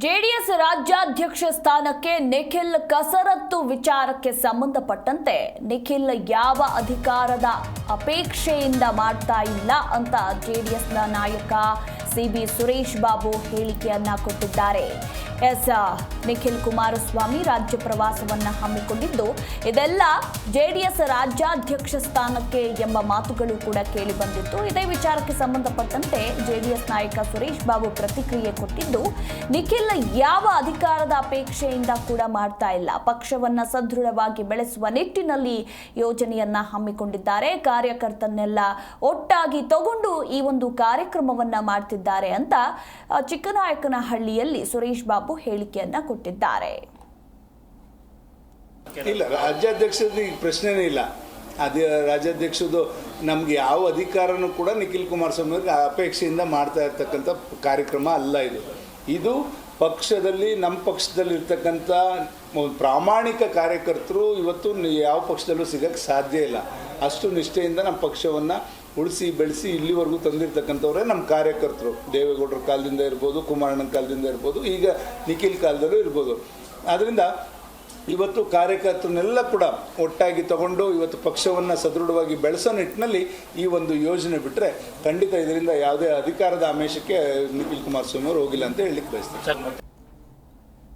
JDS ರಾಜ್ಯಾಧ್ಯಕ್ಷ ಸ್ಥಾನಕ್ಕೆ ನಿಖಿಲ್ ಕಸರತ್ತು ವಿಚಾರಕ್ಕೆ ಸಂಬಂಧಪಟ್ಟಂತೆ ನಿಖಿಲ್ ಯಾವ ಅಧಿಕಾರದ ಅಪೇಕ್ಷೆಯಿಂದ ಮಾಡ್ತಾ ಇಲ್ಲ ಅಂತ ಜೆಡಿಎಸ್ನ ನಾಯಕ ಸಿಬಿ ಸುರೇಶ್ ಬಾಬು ಹೇಳಿಕೆಯನ್ನ ಕೊಟ್ಟಿದ್ದಾರೆ. ನಿಖಿಲ್ ಕುಮಾರಸ್ವಾಮಿ ರಾಜ್ಯ ಪ್ರವಾಸವನ್ನ ಹಮ್ಮಿಕೊಂಡಿದ್ದು ಇದೆಲ್ಲ ಜೆಡಿಎಸ್ ರಾಜ್ಯಾಧ್ಯಕ್ಷ ಸ್ಥಾನಕ್ಕೆ ಎಂಬ ಮಾತುಗಳು ಕೂಡ ಕೇಳಿ ಬಂದಿತ್ತು. ಇದೇ ವಿಚಾರಕ್ಕೆ ಸಂಬಂಧಪಟ್ಟಂತೆ ಜೆಡಿಎಸ್ ನಾಯಕ ಸುರೇಶ್ ಬಾಬು ಪ್ರತಿಕ್ರಿಯೆ ಕೊಟ್ಟಿದ್ದು, ನಿಖಿಲ್ ಯಾವ ಅಧಿಕಾರದ ಅಪೇಕ್ಷೆಯಿಂದ ಕೂಡ ಮಾಡ್ತಾ ಇಲ್ಲ, ಪಕ್ಷವನ್ನ ಸದೃಢವಾಗಿ ಬೆಳೆಸುವ ನಿಟ್ಟಿನಲ್ಲಿ ಯೋಜನೆಯನ್ನ ಹಮ್ಮಿಕೊಂಡಿದ್ದಾರೆ. ಕಾರ್ಯಕರ್ತರನ್ನೆಲ್ಲ ಒಟ್ಟಾಗಿ ತಗೊಂಡು ಈ ಒಂದು ಕಾರ್ಯಕ್ರಮವನ್ನ ಮಾಡ್ತಿದ್ದಾರೆ ಅಂತ ಚಿಕ್ಕನಾಯಕನಹಳ್ಳಿಯಲ್ಲಿ ಸುರೇಶ್ ಬಾಬು ಹೇಳಿಕೆಯನ್ನ ಕೊಟ್ಟಿದ್ದಾರೆ. ಇಲ್ಲ, ರಾಜ್ಯಾಧ್ಯಕ್ಷದ ಪ್ರಶ್ನೆನೇ ಇಲ್ಲ. ಅದೇ ರಾಜ್ಯಾಧ್ಯಕ್ಷದು ನಮ್ಗೆ ಯಾವ ಅಧಿಕಾರನೂ ಕೂಡ ನಿಖಿಲ್ ಕುಮಾರಸ್ವಾಮಿ ಅವರಿಗೆ ಅಪೇಕ್ಷೆಯಿಂದ ಮಾಡ್ತಾ ಇರ್ತಕ್ಕಂಥ ಕಾರ್ಯಕ್ರಮ ಅಲ್ಲ. ಇದು ಪಕ್ಷದಲ್ಲಿ ನಮ್ಮ ಪಕ್ಷದಲ್ಲಿ ಇರ್ತಕ್ಕಂಥ ಪ್ರಾಮಾಣಿಕ ಕಾರ್ಯಕರ್ತರು ಇವತ್ತು ಯಾವ ಪಕ್ಷದಲ್ಲೂ ಸಿಗಕ್ಕೆ ಸಾಧ್ಯ ಇಲ್ಲ. ಅಷ್ಟು ನಿಷ್ಠೆಯಿಂದ ನಮ್ಮ ಪಕ್ಷವನ್ನು ಉಳಿಸಿ ಬೆಳೆಸಿ ಇಲ್ಲಿವರೆಗೂ ತಂದಿರ್ತಕ್ಕಂಥವ್ರೆ ನಮ್ಮ ಕಾರ್ಯಕರ್ತರು. ದೇವೇಗೌಡರ ಕಾಲದಿಂದ ಇರ್ಬೋದು, ಕುಮಾರಣ್ಣನ ಕಾಲದಿಂದ ಇರ್ಬೋದು, ಈಗ ನಿಖಿಲ್ ಕಾಲದಲ್ಲೂ ಇರ್ಬೋದು. ಆದ್ದರಿಂದ ಇವತ್ತು ಕಾರ್ಯಕರ್ತರನ್ನೆಲ್ಲ ಕೂಡ ಒಟ್ಟಾಗಿ ತಗೊಂಡು ಇವತ್ತು ಪಕ್ಷವನ್ನು ಸದೃಢವಾಗಿ ಬೆಳೆಸೋ ನಿಟ್ಟಿನಲ್ಲಿ ಈ ಒಂದು ಯೋಜನೆ ಬಿಟ್ಟರೆ ಖಂಡಿತ ಇದರಿಂದ ಯಾವುದೇ ಅಧಿಕಾರದ ಆಮಿಷಕ್ಕೆ ನಿಖಿಲ್ ಕುಮಾರಸ್ವಾಮಿ ಅವರು ಹೋಗಿಲ್ಲ ಅಂತ ಹೇಳಲಿಕ್ಕೆ ಬಯಸ್ತಾರೆ.